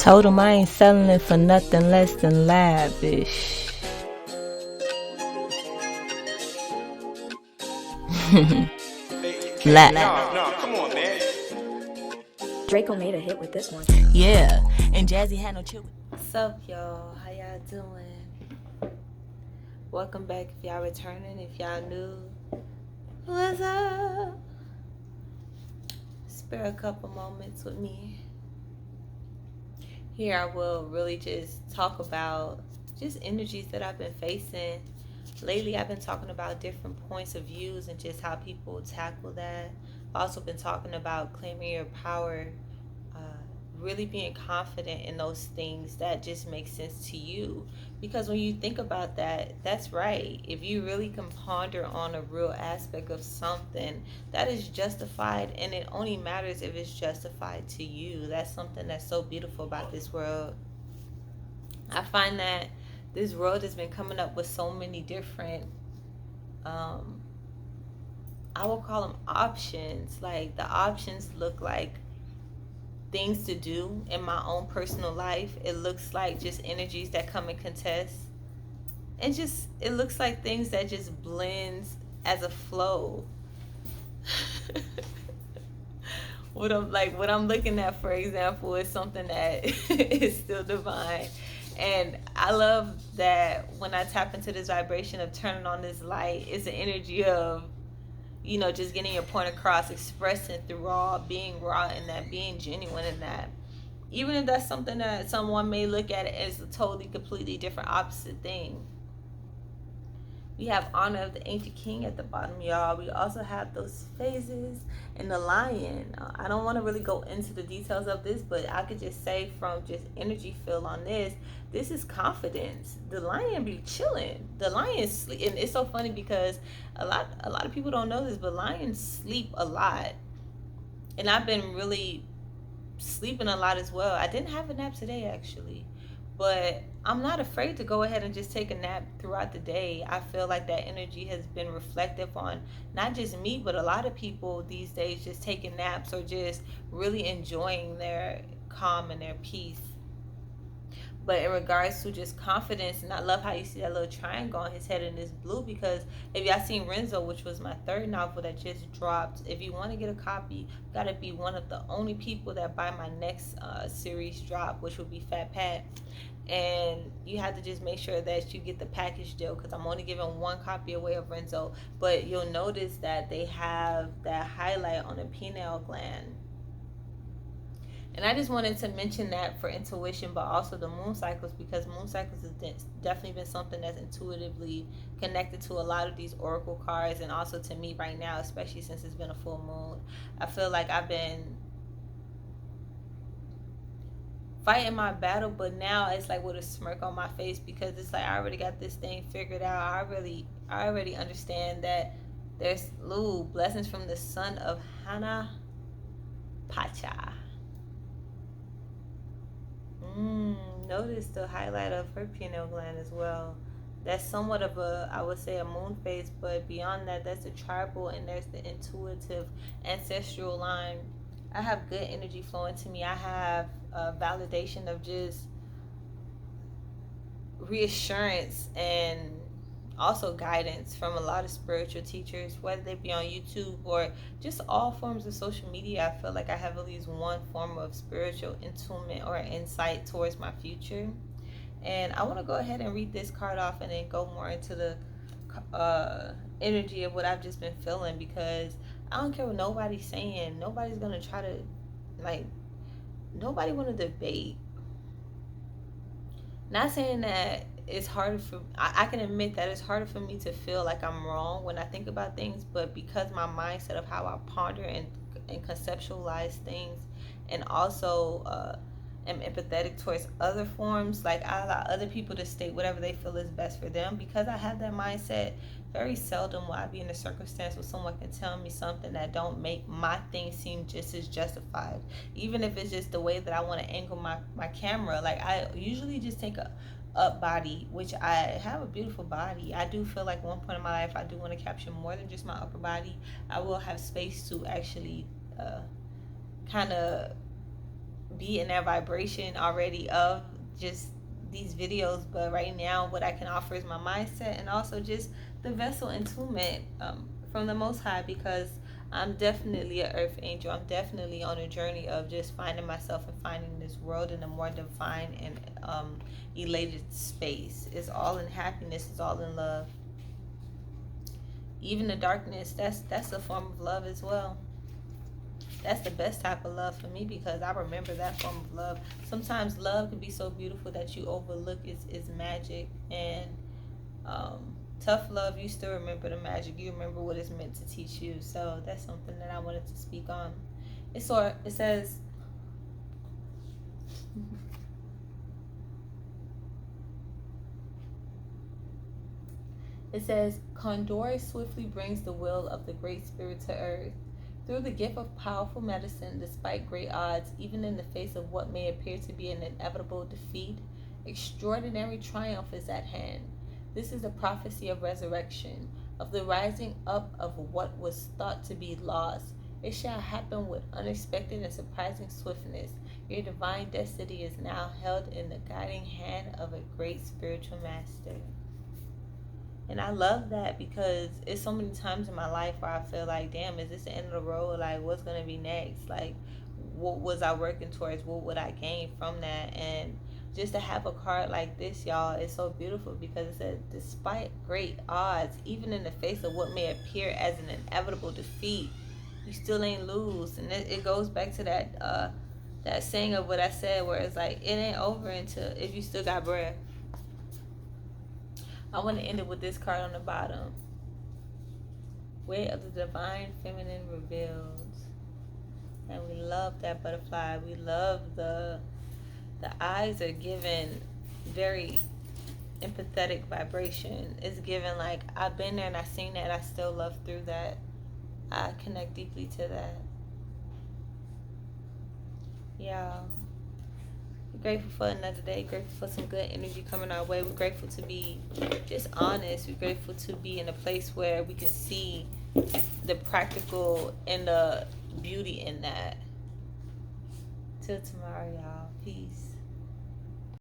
Told him I ain't selling it for nothing less than lavish. No, come on, man. Draco made a hit with this one. Yeah, and Jazzy had no chill. What's up, y'all? How y'all doing? Welcome back if y'all returning. If y'all new, what's up? Spare a couple moments with me. Here I will really just talk about just energies that I've been facing. Lately I've been talking about different points of views and just how people tackle that. I've also been talking about claiming your power, really being confident in those things that just make sense to you. Because when you think about that, that's right. If you really can ponder on a real aspect of something that is justified, and it only matters if it's justified to you. That's something that's so beautiful about this world. I find that this world has been coming up with so many different I will call them options. Like, the options look like things to do in my own personal life. It looks like just energies that come and contest, and just it looks like things that just blends as a flow. What I'm looking at, for example, is something that is still divine. And I love that when I tap into this vibration of turning on this light, it's an energy of, just getting your point across, expressing through being raw in that, being genuine in that. Even if that's something that someone may look at it as a totally, completely different, opposite thing. We have Honor of the Ancient King at the bottom, y'all. We also have those phases and the lion. I don't want to really go into the details of this, but I could just say from just energy feel on this is confidence. The lion be chilling. The lion sleep, and it's so funny because a lot of people don't know this, but lions sleep a lot. And I've been really sleeping a lot as well. I didn't have a nap today, actually, but I'm not afraid to go ahead and just take a nap throughout the day. I feel like that energy has been reflective on not just me, but a lot of people these days, just taking naps or just really enjoying their calm and their peace. But in regards to just confidence, and I love how you see that little triangle on his head in this blue, because if y'all seen Renzo, which was my third novel that just dropped, if you want to get a copy, you gotta be one of the only people that buy my next series drop, which will be Fat Pat. And you have to just make sure that you get the package deal, because I'm only giving one copy away of Renzo. But you'll notice that they have that highlight on the pineal gland. And I just wanted to mention that for intuition, but also the moon cycles, because moon cycles has definitely been something that's intuitively connected to a lot of these oracle cards, and also to me right now, especially since it's been a full moon. I feel like I've been fighting my battle, but now it's like with a smirk on my face, because it's like I already got this thing figured out. I already understand that there's blessings from the son of Hana Pacha. Notice the highlight of her pineal gland as well. That's somewhat of I would say, a moon phase, but beyond that, that's the tribal, and there's the intuitive ancestral line. I have good energy flowing to me. I have a validation of just reassurance and also guidance from a lot of spiritual teachers, whether they be on YouTube or just all forms of social media. I feel like I have at least one form of spiritual attunement or insight towards my future. And I want to go ahead and read this card off and then go more into the energy of what I've just been feeling, because I don't care what nobody's saying. Nobody's going to try to, nobody want to debate. Not saying that it's harder for, I can admit that it's harder for me to feel like I'm wrong when I think about things, but because my mindset of how I ponder and conceptualize things, and also am empathetic towards other forms, like I allow other people to state whatever they feel is best for them. Because I have that mindset, very seldom will I be in a circumstance where someone can tell me something that don't make my thing seem just as justified, even if it's just the way that I want to angle my camera. Like, I usually just take a up body, which I have a beautiful body. I do feel like one point in my life I do want to capture more than just my upper body. I will have space to actually kind of be in that vibration already of just these videos, but right now what I can offer is my mindset and also just the vessel attunement from the Most High, because I'm definitely an earth angel. I'm definitely on a journey of just finding myself and finding this world in a more divine and elated space. It's all in happiness. It's all in love. Even the darkness, that's a form of love as well. That's the best type of love for me, because I remember that form of love. Sometimes love can be so beautiful that you overlook its magic. And tough love, you still remember the magic. You remember what it's meant to teach you. So that's something that I wanted to speak on. It says, Condor swiftly brings the will of the Great Spirit to earth. Through the gift of powerful medicine, despite great odds, even in the face of what may appear to be an inevitable defeat, extraordinary triumph is at hand. This is a prophecy of resurrection, of the rising up of what was thought to be lost. It shall happen with unexpected and surprising swiftness. Your divine destiny is now held in the guiding hand of a great spiritual master. And I love that, because it's so many times in my life where I feel like, damn, is this the end of the road? Like, what's going to be next? Like, what was I working towards? What would I gain from that? And just to have a card like this, y'all, is so beautiful, because it says, despite great odds, even in the face of what may appear as an inevitable defeat, you still ain't lose. And it goes back to that saying of what I said, where it's like, it ain't over until if you still got breath. I want to end it with this card on the bottom. Way of the Divine Feminine revealed. And we love that butterfly. We love the eyes are given very empathetic vibration. It's given like, I've been there and I've seen that, and I still love through that. I connect deeply to that. Yeah. Grateful for another day, grateful for some good energy coming our way. We're grateful to be just honest. We're grateful to be in a place where we can see the practical and the beauty in that. Till tomorrow, y'all. Peace.